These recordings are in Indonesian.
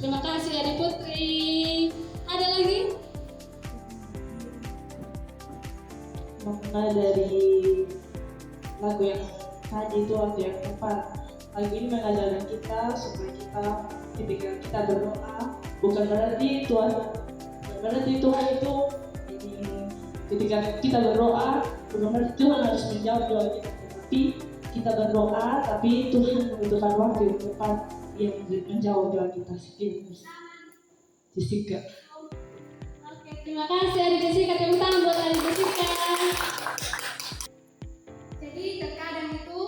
Terima kasih Adik Putri. Ada lagi? Makna dari lagu yang tadi itu lagu yang tepat. Lagu ini mengajarkan kita supaya kita ketika kita berdoa bukan berarti Tuhan itu ketika kita berdoa bukan berarti Tuhan harus menjawab doa kita, tetapi kita berdoa tapi Tuhan membutuhkan waktu yang tepat yang menjawab doa kita. Sekian Jessica. Oke, terima kasih Adik Jessica. Tepuk tangan buat Adik Jessica. Jadi terkadang itu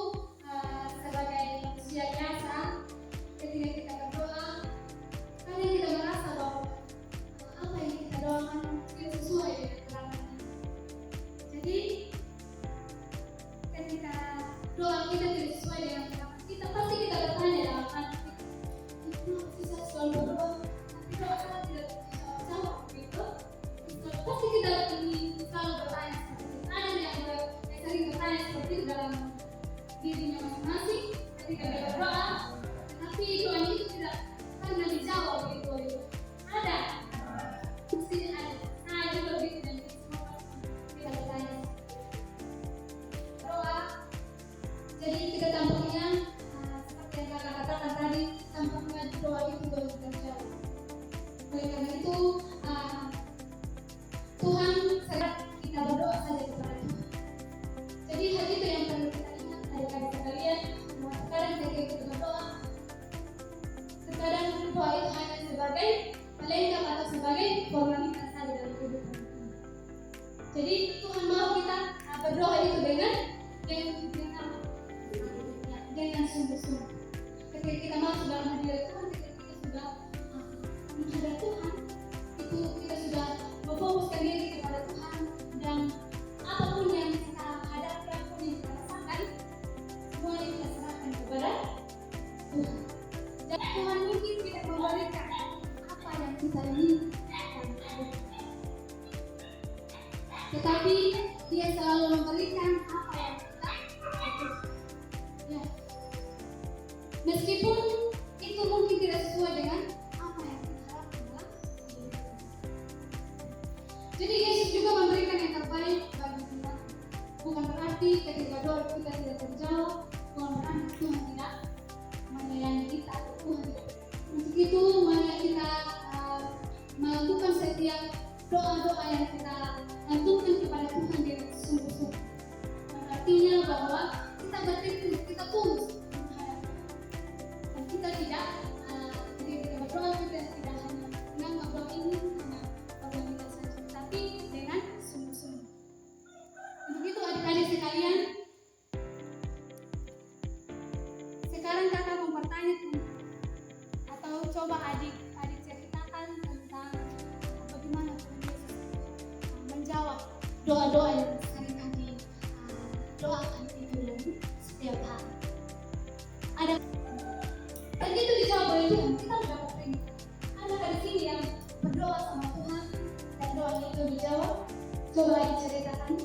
sebagai manusia biasa, ketika kita berdoa, kadang kita merasa bahwa apa yang kita doakan tidak sesuai dengan harapan. Jadi ketika doa kita tidak sesuai dengan harapan kita, pasti kita bertanya dalam hati kita, kenapa sih saya selalu berdoa, tapi doa saya tidak jawab gitu. Pasti kita selalu bertanya seperti itu. Ada yang sering bertanya seperti itu dalam dirinya masing-masing ketika dia berdoa, tapi doa itu tidak pernah dijawab gitu. Ada, pasti ada. Saya juga begitu dan semua kita bertanya doa. Jadi kita tampaknya seperti yang kakak katakan tadi, tampaknya doa itu belum terjawab. Oleh karena itu Tuhan Jadi Tuhan mau kita berdoa itu dengan sungguh-sungguh. Ketika kita masuk dalam hadirat Tuhan, ketika kita sudah menghadap Tuhan, itu kita sudah memfokuskan diri kepada Tuhan, dan apapun yang kita hadapi, apapun yang kita rasakan, semuanya kita serahkan kepada Tuhan. Dan Tuhan mungkin tidak memberikan apa yang kita inginkan, tetapi Dia selalu memberikan apa yang kita butuhkan. Ya. Meskipun itu mungkin tidak sesuai dengan apa yang kita harapkan dalam hidup. Jadi Yesus juga memberikan yang terbaik bagi kita. Bukan berarti ketika doa kita tidak terjawab, bukan berarti Tuhan tidak menyayangi kita atau Tuhan tidak. Untuk itu mari kita melakukan setiap doa-doa yang kita lakukan kepada Tuhan dengan sungguh-sungguh. Artinya bahwa kita bertekun, kita tulus menghadap dan kita tidak ketika kita berdoa, kita tidak hanya menganggap doa ini hanya formalitas saja, tapi dengan sungguh-sungguh. Untuk itu adik-adik sekalian, sekarang kakak mau bertanya atau coba adik ceritakan tentang bagaimana Tuhan Yesus menjawab doa-doa yang sering kami doakan itu dalam setiap hari. Ada begitu dijawab oleh Tuhan, kita dapat perintah. Ada di sini yang berdoa sama Tuhan dan doanya itu dijawab. Coba diceritakan.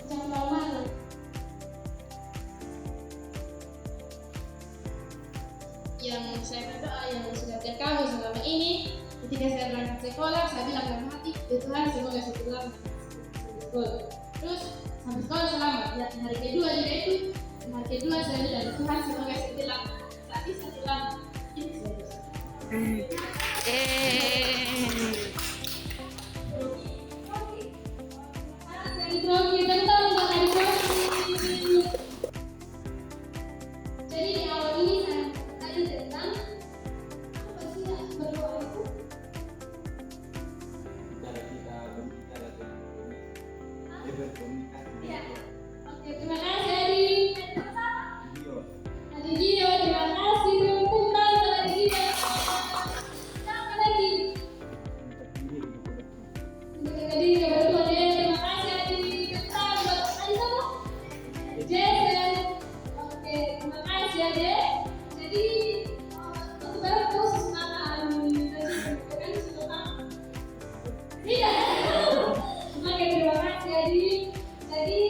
Jangan malu-malu. Yang saya berdoa, yang sudah tiap kali selama ini, ketika saya berangkat sekolah, saya bilang dalam hati, ya Tuhan semoga saya pulang sampai sekolah. Terus sampai sekolah selamat. Ya, hari kedua juga itu, hari kedua saya bilang, Tuhan semoga saya pulang, tapi saya pulang. Ini saya bisa. Jadi di awal ini saya tanya tentang apa sih berdoa itu? Cara kita berbicara dengan berkomunikasi. Iya. Oke, terima kasih Adi. Video. Adi Gio, terima kasih. Tepuk tangan buat Adi Gio. Siapa lagi? Untuk Adi Gio berdoa ya. Terima kasih Adi. Tepuk tangan buat Adi siapa? Jason. Oke, terima kasih Adi. Jadi untuk barang khusus mana Adi kan sudah tidak. Oke, terima kasih Adi. Jadi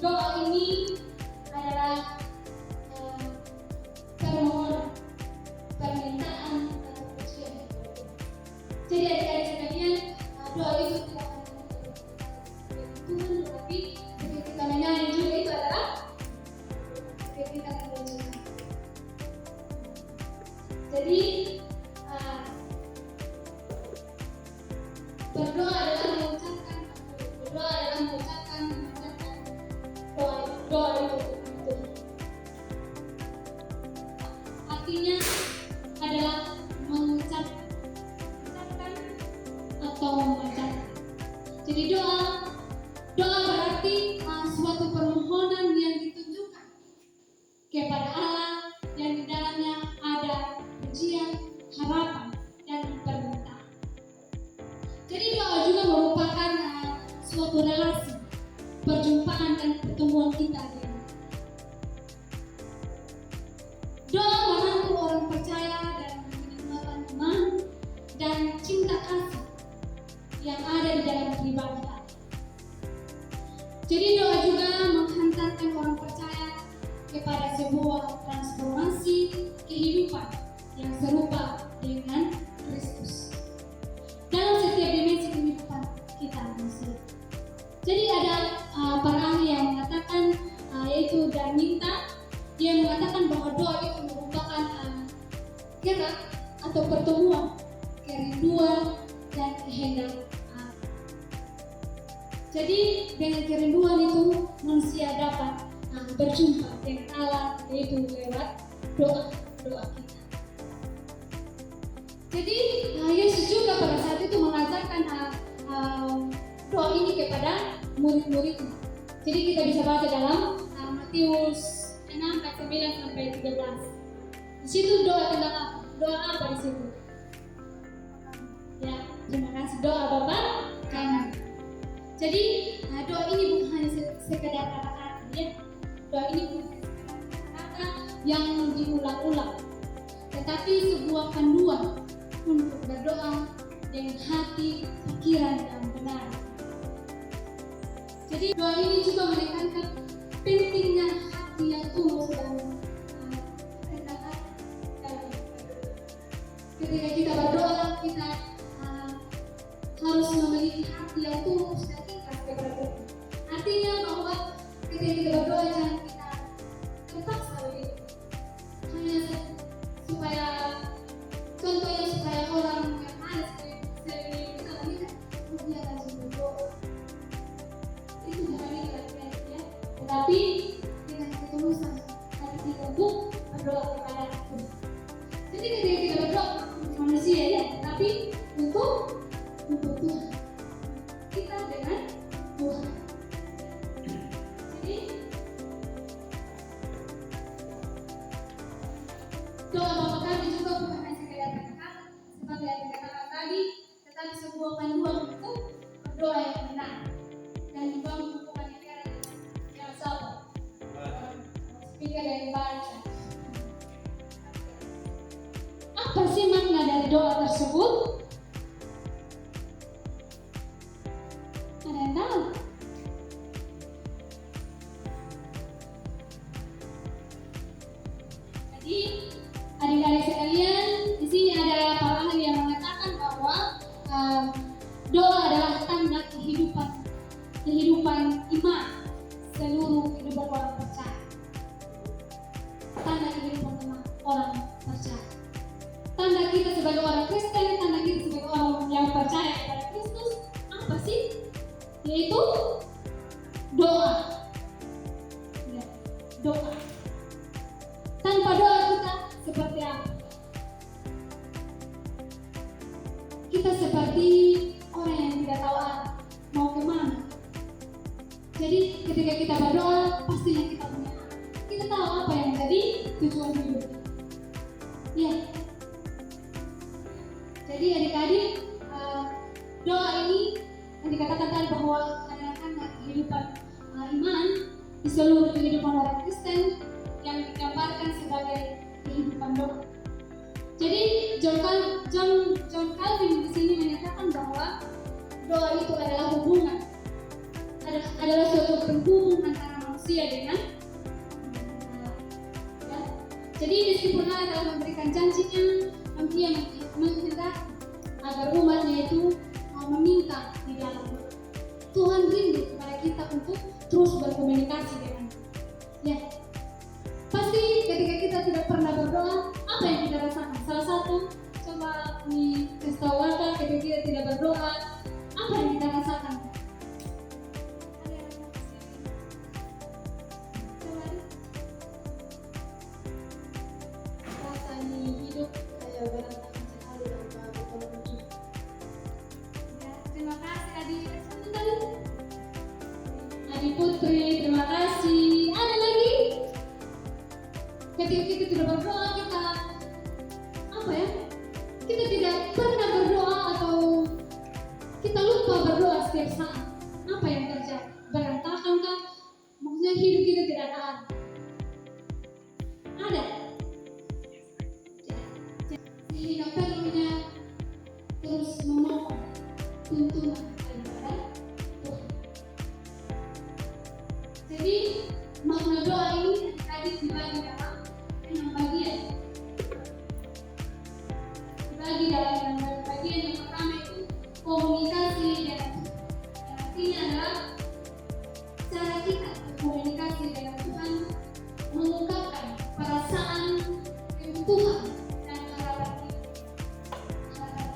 doa ini adalah permohonan, permintaan atau pujian. Jadi adik-adik sekalian, doa itu tidak hanya Tuhan, tetapi ketika kita menyanyi juga itu adalah ketika kita berdoa. Jadi berdoa adalah mengucapkan doa itu untuk Tuhan. Artinya adalah mengucapkan atau membacakan. Jadi doa berarti suatu permohonan yang ditunjukkan kepada Allah yang di dalamnya ada pujian, harapan, dan permintaan. Jadi doa juga merupakan suatu relasi, perjumpaan dan pertemuan kita dengan doa merangkul orang percaya dan menyatakan iman dan cinta kasih yang ada di dalam pribadi kita. Jadi doa juga menghantarkan orang percaya kepada sebuah transformasi kehidupan yang serupa dengan Kristus dalam setiap dimensi kehidupan kita manusia. Jadi ada para ahli yang mengatakan yaitu Daminta, dia mengatakan bahwa doa itu merupakan gerak atau pertemuan kerinduan dan kehendak Allah. Jadi dengan kerinduan itu manusia dapat berjumpa dengan Allah, yaitu lewat doa kita. Jadi Yesus juga pada saat itu murid-muridnya. Jadi kita bisa baca dalam Matius 6 ayat 9 sampai 13. Di situ doa tentang apa? Doa apa di situ? Ya, terima kasih. Doa Bapa kami. Jadi doa ini bukan hanya sekedar kata-kata, ya. Doa ini bukan hanya sekedar kata-kata yang diulang-ulang, tetapi sebuah panduan untuk berdoa dengan hati, pikiran yang benar. Jadi doa ini juga menekankan pentingnya hati yang tulus dan rendah hati. Ketika kita berdoa, kita harus memiliki hati yang tulus dan ikhlas kepada Tuhan. Artinya bahwa ketika kita berdoa jangan kita terpaksa begitu. Hanya supaya contohnya supaya orang yang malas sering kita lihat dia langsung berdoa. Itu bukan ikhlas ya, tetapi dengan ketulusan hati kita untuk berdoa kepada Tuhan. Jadi ketika kita berdoa manusia ya, tapi untuk Tuhan, kita dengan Tuhan. Jadi doa Bapa kami juga bukan hanya sekedar kata-kata seperti yang dikatakan tadi, tetapi sebuah panduan untuk berdoa yang benar dan dibangun bukan yang sabar. Speaker yang baca. Apa sih makna dari doa tersebut? Ada yang tahu? Jadi adik-adik sekalian, di sini ada para ahli yang mengatakan bahwa doa adalah tanda kehidupan iman seluruh kehidupan orang percaya. Tanda kehidupan iman orang percaya. Tanda kita sebagai orang Kristen, tanda kita sebagai orang yang percaya kepada Kristus, apa sih? Yaitu doa. Ya, doa. Tanpa doa kita seperti apa? Kita seperti orang yang tidak tahu arah mau kemana. Jadi ketika kita berdoa, pastinya kita punya arah. Kita tahu apa yang menjadi tujuan hidup. Ya. Jadi adik-adik, doa ini yang dikatakan tadi bahwa adalah tanda kehidupan iman di seluruh kehidupan orang Kristen yang digambarkan sebagai kehidupan doa. Jadi John Calvin di sini menyatakan bahwa doa itu adalah hubungan, adalah suatu penghubung antara manusia dengan ya. Jadi meskipun Allah telah memberikan janjinya, Dia menghendaki agar umatnya itu meminta di dalam doa. Tuhan rindu kepada kita untuk terus berkomunikasi dengan ya. Pasti ketika kita tidak pernah berdoa, apa yang kita rasakan? Salah satu, coba kasih tahu warga, ketika kita tidak berdoa, apa yang kita rasakan? Rasanya hidup kayak berantakan sekali tanpa petunjuk. Ya, terima kasih Adik. Adik Putri, terima kasih. Ada lagi? Ketika kita tidak berdoa, kita apa ya? Kita tidak pernah berdoa atau kita lupa berdoa setiap saat. Apa yang terjadi? Berantakan kan? Maksudnya hidup kita tidak ada arah. Ada. Sehingga perlunya terus memohon tuntunan daripada Tuhan. Jadi makna doa ini tadi dibagi dalam 6 bagian. Dibagi dalam 6 bagian. Yang pertama itu komunikasi dengan Tuhan. Yang artinya adalah cara kita berkomunikasi dengan Tuhan, mengungkapkan perasaan Tuhan dan harapan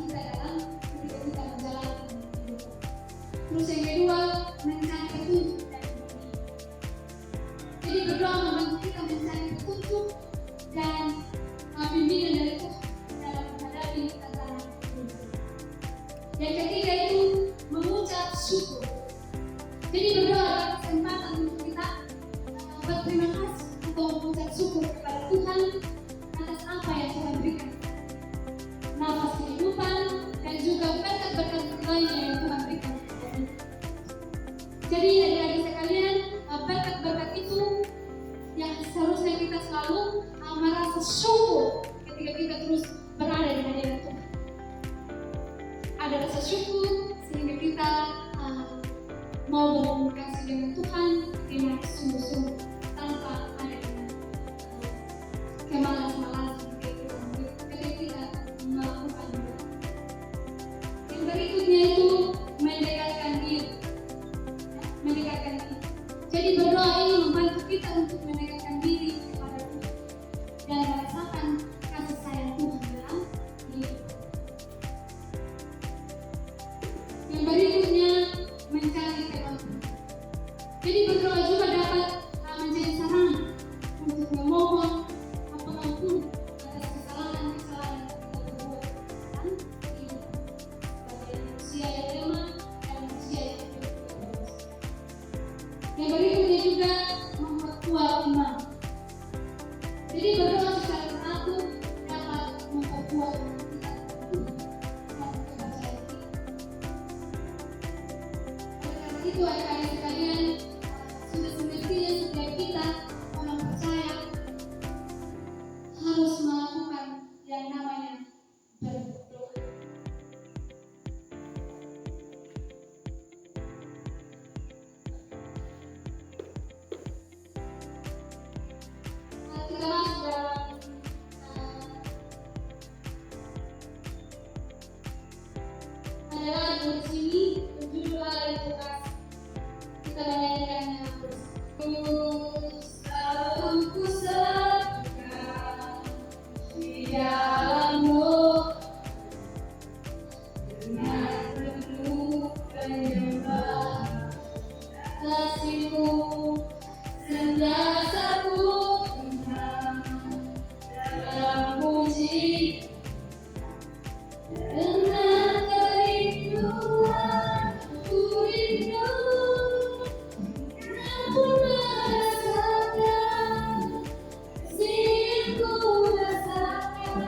kita dalam ketika kita menjalani hidup. Terus yang kedua, mencari petunjuk dari Tuhan. Jadi berdoa membantu kita mencari petunjuk dan bimbingan dari Tuhan dalam menghadapi tantangan hidup. Yang ketiga itu mengucap syukur. Jadi berdoa adalah kesempatan untuk kita berterima kasih atau mengucap syukur kepada Tuhan atas apa yang Tuhan berikan. Nafas kehidupan dan juga berkat-berkat lainnya yang Tuhan berikan. Jadi adik-adik sekalian, berkat-berkat itu yang seharusnya kita selalu merasa syukur ketika kita terus berada di hadirat Tuhan. Ada rasa syukur sehingga kita mau berkomunikasi dengan Tuhan dengan sungguh-sungguh tanpa ada kemalas-malasan ketika kita melakukan itu. Yang berikutnya itu mendekatkan diri. Jadi berdoa ini membantu kita untuk mendekatkan diri kepada Tuhan dan merasakan kasih sayang Tuhan dalam diri. Yang berikutnya mencari kemampuan. Jadi berdoa juga dapat menjadi sarana untuk memohon pengampun atas kesalahan-kesalahan yang kita perbuat dalam hidup sebagai manusia yang lemah dan manusia yang tidak berdosa. Yang berikutnya juga memperkuat iman. Jadi berdoa secara teratur dapat memperkuat iman kita dan kepercayaan kita. Oleh karena itu adik-adik sekalian, sudah semestinya setiap kita orang percaya harus melakukan yang namanya berdoa. Kita masuk dalam adalah di sini judul dari tugas kita menyanyikannya ku setia di dalam-Mu dengan penuh penyembah kasih-Mu senantiasa ku dalam puji dengan kerinduan ku rindu dan ku merasakan kasih yang ku rasakan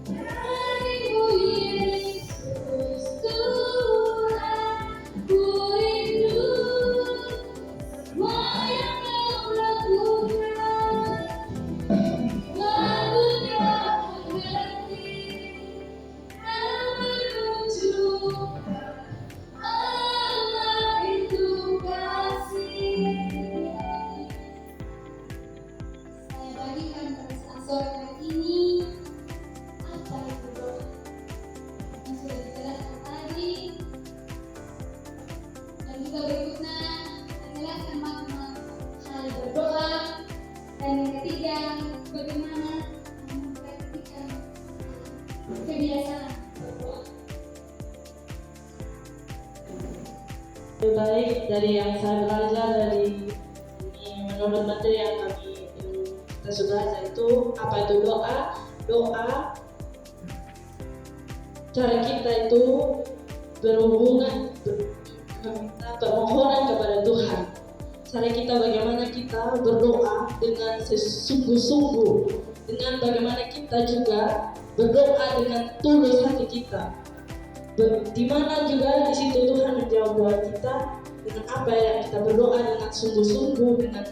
dari-Mu Yesus Tuhan. Ku rindu semua yang Kau lakukan. Dan yang ketiga, bagaimana mempraktikkan kebiasaan berdoa. Lebih baik dari yang saya belajar dari menurut materi yang kita sudah belajar itu apa itu doa cara kita itu berhubungan meminta permohonan kepada Tuhan. Cara kita bagaimana kita berdoa dengan sesungguh-sungguh, dengan bagaimana kita juga berdoa dengan tulus hati kita. Di mana juga di situ Tuhan menjawab doa kita dengan apa yang kita berdoa dengan sungguh-sungguh, dengan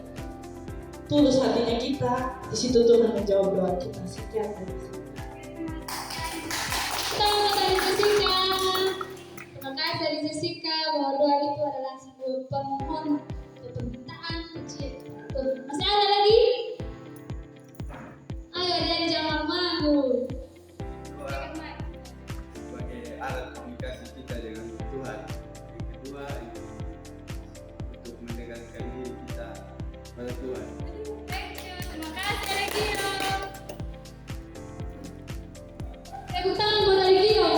tulus hatinya kita. Di situ Tuhan menjawab doa kita. Sekian dari saya. Terima kasih dari Jessica bahwa doa itu adalah sebuah permohonan, permintaan kecil. Masih ada lagi? Ayo jangan malu. Doa sebagai alat komunikasi kita dengan Tuhan. Yang kedua untuk mendekatkan diri kita pada Tuhan. Terima kasih Regio. Tepuk tangan buat Regio.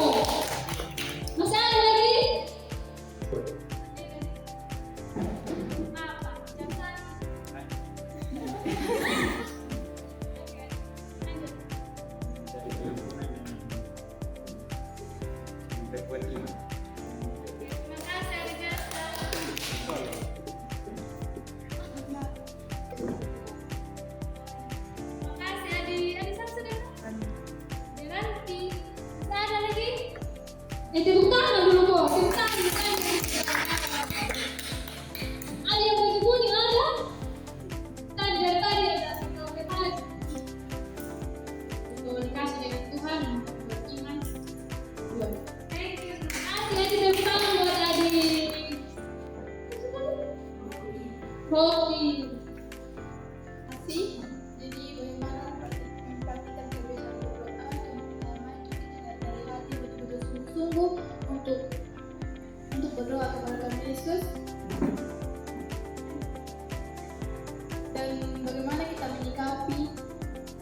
Masih ada lagi? Apa? Jangan. Berbuat iman. Terima kasih Regio. Tepuk tangan dulu kok. Tepuk tangan. Ada yang baju kuning ada? Tadi dari tadi ada. Oke tadi. Untuk dikasih dengan Tuhan, beriman. Dua. Lagi tepuk tangan buat adik. Roti. Kasih. Jadi bagaimana memperhatikan kebiasaan berdoa yang pertama itu kita dari hati betul-betul sungguh-sungguh untuk berdoa kepada Tuhan Yesus. Dan bagaimana kita menyikapi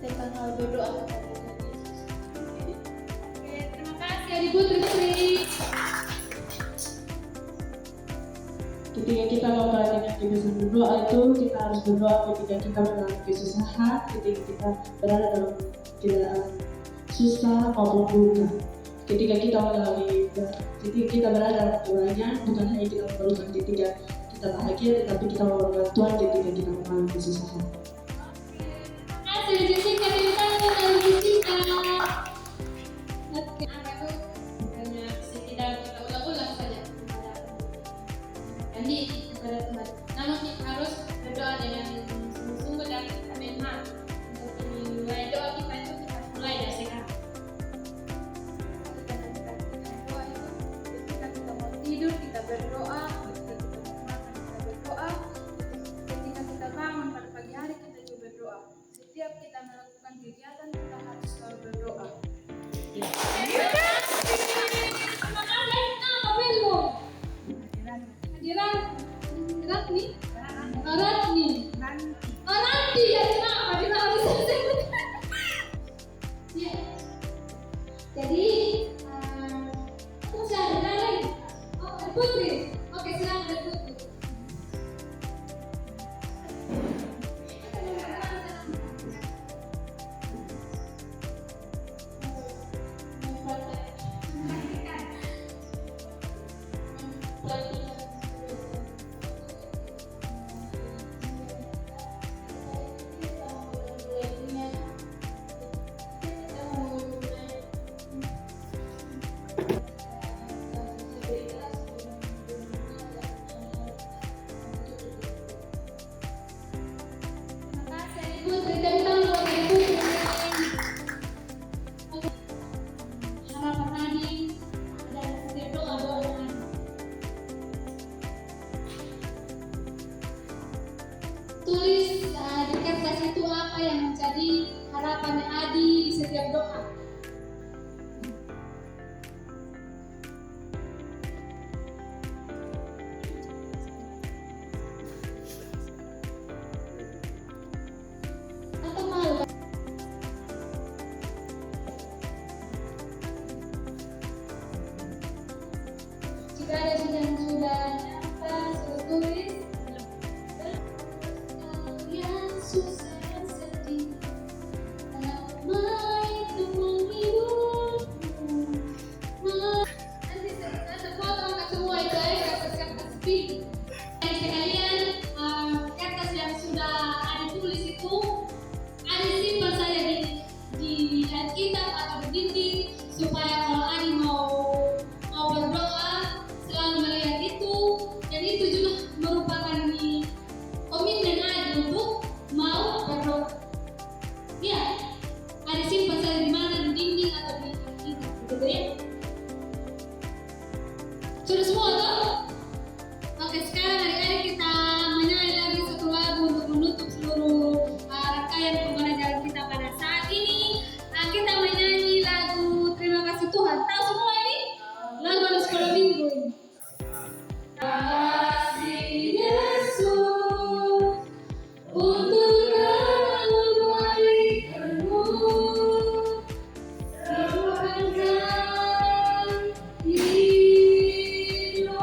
tentang hal berdoa kepada Tuhan Yesus. Oke, terima kasih Adik Putri. Ketika kita memperhatikan kebiasaan berdoa itu, kita harus berdoa ketika kita mengalami kesusahan, ketika kita berada dalam keadaan susah maupun duka. Ketika kita berada dalam keduanya, bukan hanya kita memerlukan ketika kita bahagia, tetapi kita memerlukan Tuhan ketika kita mengalami kesusahan. Terima kasih Jessica, tepuk tangan dari Jessica. Apa itu? Hanya sekedar kita ulang-ulang saja. Jadi kepada Tuhan. Namun kita harus berdoa dengan sungguh-sungguh dan dengan hati. Untuk memulai doa kita itu kita harus mulai dari sekarang. Ketika kita mau tidur kita berdoa, ketika kita mau makan kita berdoa, ketika kita bangun pada pagi hari kita juga berdoa. Setiap kita melakukan kegiatan kita harus selalu berdoa. Terima kasih. Nama belum? Hadiran Ratni. Ranti ya, kenapa? Dia nggak bisa sebut. Ya. Jadi, masih ada lagi. Oh, ada Putri. Oke, silakan ada Putri. Putri, tepuk tangan buat Adik Putri. Oke. Harapan adik dan setiap doa adik. Tulis di kertas itu apa yang menjadi harapannya Adi di setiap doa. Atau malu? Jika ada yang sudah nyata, sudah tulis. Yang susah dan sedih, lama itu menghidupku. Nanti saya foto angkat semua itu kertas pink. Jadi sekalian kertas yang sudah ada tulis itu ada simpan saja di Alkitab atau di dinding supaya kalau Adi mau berdoa selalu melihat itu, dan itu juga merupakan komitmen Adi untuk mau berdoa. Ya, ada simpan saja di mana, di dinding atau di Alkitab, gitu ya. Sudah semua toh? Oke, sekarang adik-adik kita menyanyi lagi satu lagu untuk menutup seluruh rangkaian pembelajaran kita pada saat ini. Kita menyanyi lagu Terima Kasih Tuhan. Tahu semua ini? Lagu anak sekolah minggu ini. Kasih Yesus untuk kebaikan-Mu, sembuhkan hidup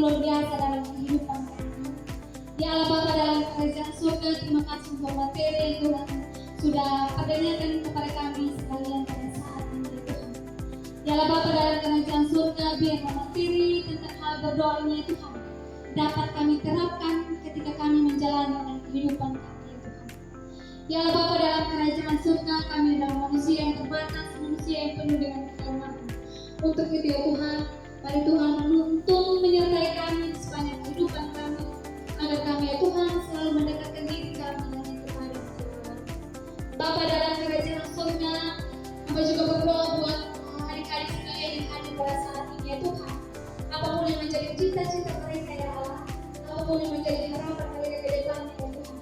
luar biasa dalam kehidupan kami. Ya Allah Bapa dalam kerajaan surga, terima kasih untuk materi yang Tuhan sudah perdengarkan kepada kami sekalian pada saat ini ya Tuhan. Ya Allah Bapa dalam kerajaan surga, biar materi tentang hal berdoa ini Tuhan dapat kami terapkan ketika kami menjalani dalam kehidupan kami ya Tuhan. Ya Allah Bapa dalam kerajaan surga, kami adalah manusia yang terbatas, manusia yang penuh dengan kelemahan. Untuk itu ya Tuhan, mari Tuhan menuntun menyertai kami di sepanjang kehidupan kami, agar kami ya Tuhan selalu mendekatkan diri kami hanya kepada Tuhan. Bapa dalam kerajaan surga, Hamba juga berdoa buat adik-adik sekalian yang hadir pada saat ini ya Tuhan. Apapun yang menjadi cita-cita mereka ya Allah, apapun yang menjadi harapan mereka ke depannya ya Tuhan.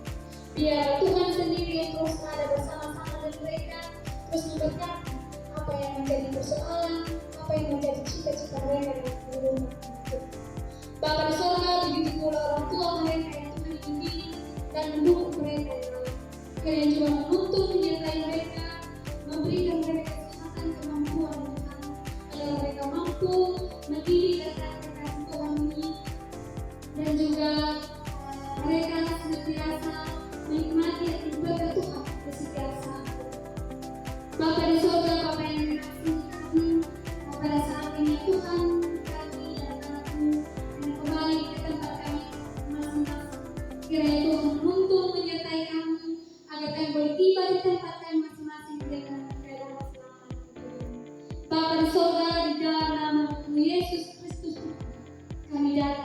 Biar Tuhan sendiri yang terus ada bersama-sama dengan mereka, terus memberkati apa yang menjadi persoalan, apa yang menjadi cita-cita mereka dalam kehidupan. Bapa di surga, begitu pula orang tua mereka yang Tuhan ingin dan mendukung mereka ya Allah. Kalian juga menuntun menyertai mereka, memberikan mereka kesehatan, kemampuan Tuhan, agar mereka mampu mendidik anak-anak Tuhan ini, dan juga mereka senantiasa menikmati ibadah Tuhan di setiap saat. Bapa di surga, Bapa yang mengasihi kami, pada saat ini Tuhan, kami dan anakmu yang kembali ke tempat kami masing-masing. Kiranya Tuhan menuntun menyertai kami, agar kami boleh tiba di tempat kami masing-masing dengan keadaan selamat. Bapa di surga, di dalam nama Yesus Kristus Tuhan, kami datang